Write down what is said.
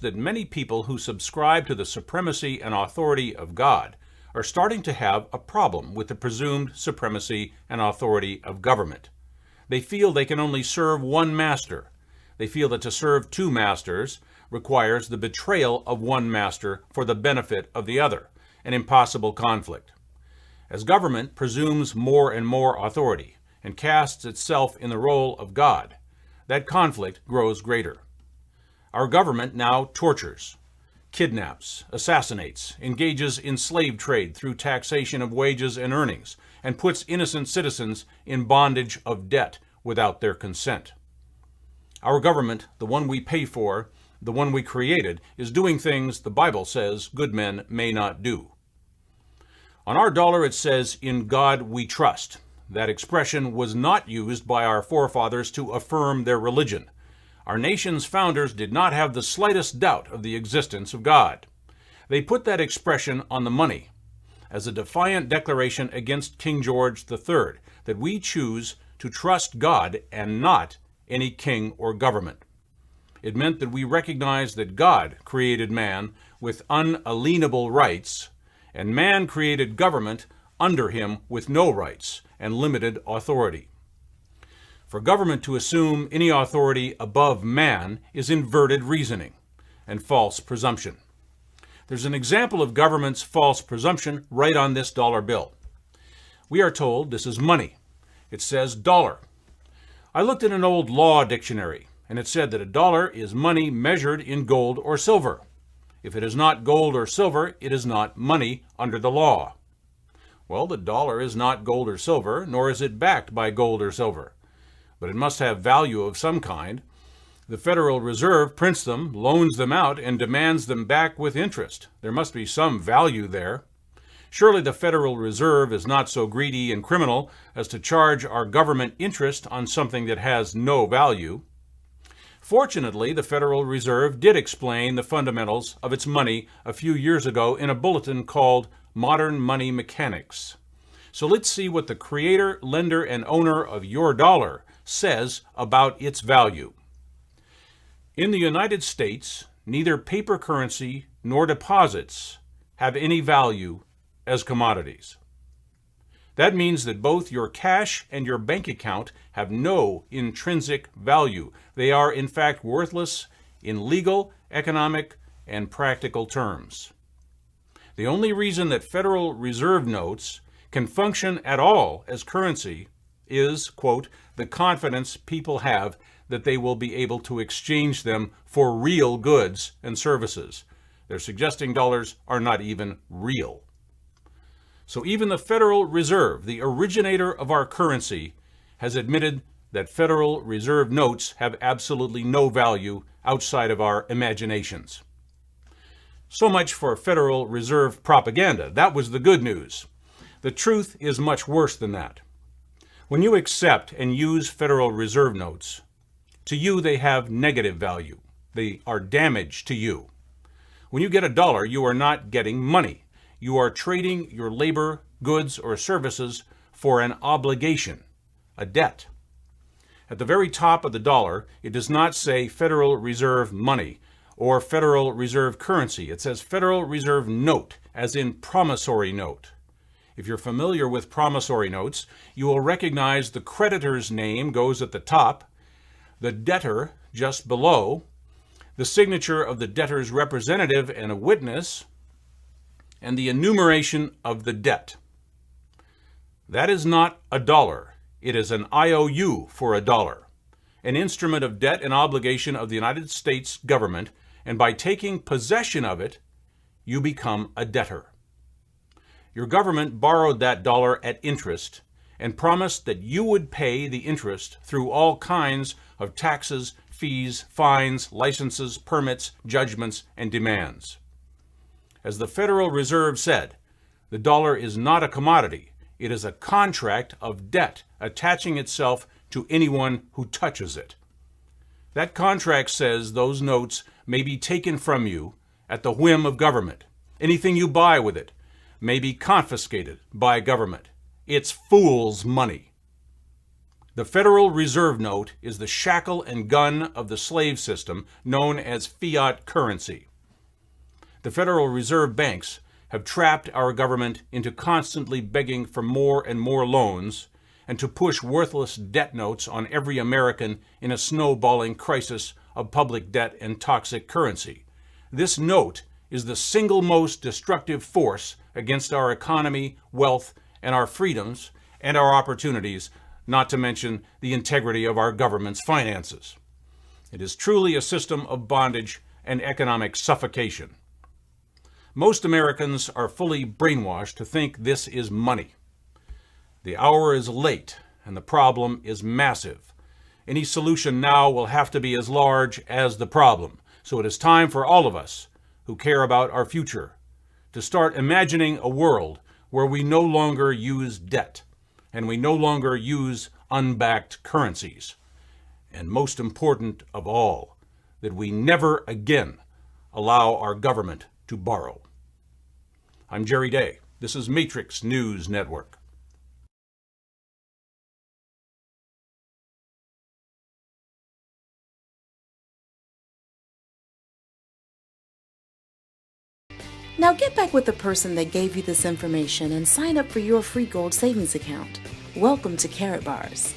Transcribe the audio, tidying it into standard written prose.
that many people who subscribe to the supremacy and authority of God are starting to have a problem with the presumed supremacy and authority of government. They feel they can only serve one master. They feel that to serve two masters requires the betrayal of one master for the benefit of the other, an impossible conflict. As government presumes more and more authority and casts itself in the role of God, that conflict grows greater. Our government now tortures, kidnaps, assassinates, engages in slave trade through taxation of wages and earnings, and puts innocent citizens in bondage of debt without their consent. Our government, the one we pay for, the one we created, is doing things the Bible says good men may not do. On our dollar it says, "In God we trust." That expression was not used by our forefathers to affirm their religion. Our nation's founders did not have the slightest doubt of the existence of God. They put that expression on the money as a defiant declaration against King George III, that we choose to trust God and not any king or government. It meant that we recognize that God created man with unalienable rights, and man created government under him with no rights and limited authority. For government to assume any authority above man is inverted reasoning and false presumption. There's an example of government's false presumption right on this dollar bill. We are told this is money. It says dollar. I looked at an old law dictionary, and it said that a dollar is money measured in gold or silver. If it is not gold or silver, it is not money under the law. Well, the dollar is not gold or silver, nor is it backed by gold or silver. But it must have value of some kind. The Federal Reserve prints them, loans them out, and demands them back with interest. There must be some value there. Surely the Federal Reserve is not so greedy and criminal as to charge our government interest on something that has no value. Fortunately, the Federal Reserve did explain the fundamentals of its money a few years ago in a bulletin called Modern Money Mechanics. So let's see what the creator, lender, and owner of your dollar says about its value. In the United States, neither paper currency nor deposits have any value as commodities. That means that both your cash and your bank account have no intrinsic value. They are, in fact, worthless in legal, economic, and practical terms. The only reason that Federal Reserve notes can function at all as currency is, quote, the confidence people have that they will be able to exchange them for real goods and services. They're suggesting dollars are not even real. So even the Federal Reserve, the originator of our currency, has admitted that Federal Reserve notes have absolutely no value outside of our imaginations. So much for Federal Reserve propaganda. That was the good news. The truth is much worse than that. When you accept and use Federal Reserve notes, to you they have negative value. They are damage to you. When you get a dollar, you are not getting money. You are trading your labor, goods, or services for an obligation, a debt. At the very top of the dollar, it does not say Federal Reserve money or Federal Reserve currency. It says Federal Reserve note, as in promissory note. If you're familiar with promissory notes, you will recognize the creditor's name goes at the top, the debtor just below, the signature of the debtor's representative and a witness, and the enumeration of the debt. That is not a dollar. It is an IOU for a dollar, an instrument of debt and obligation of the United States government, and by taking possession of it, you become a debtor. Your government borrowed that dollar at interest and promised that you would pay the interest through all kinds of taxes, fees, fines, licenses, permits, judgments, and demands. As the Federal Reserve said, the dollar is not a commodity. It is a contract of debt attaching itself to anyone who touches it. That contract says those notes may be taken from you at the whim of government. Anything you buy with it may be confiscated by government. It's fool's money. The Federal Reserve Note is the shackle and gun of the slave system known as fiat currency. The Federal Reserve banks have trapped our government into constantly begging for more and more loans and to push worthless debt notes on every American in a snowballing crisis of public debt and toxic currency. This note is the single most destructive force against our economy, wealth, and our freedoms and our opportunities, not to mention the integrity of our government's finances. It is truly a system of bondage and economic suffocation. Most Americans are fully brainwashed to think this is money. The hour is late, and the problem is massive. Any solution now will have to be as large as the problem. So it is time for all of us who care about our future to start imagining a world where we no longer use debt and we no longer use unbacked currencies. And most important of all, that we never again allow our government to borrow. I'm Jerry Day. This is Matrix News Network. Now get back with the person that gave you this information and sign up for your free gold savings account. Welcome to Karatbars.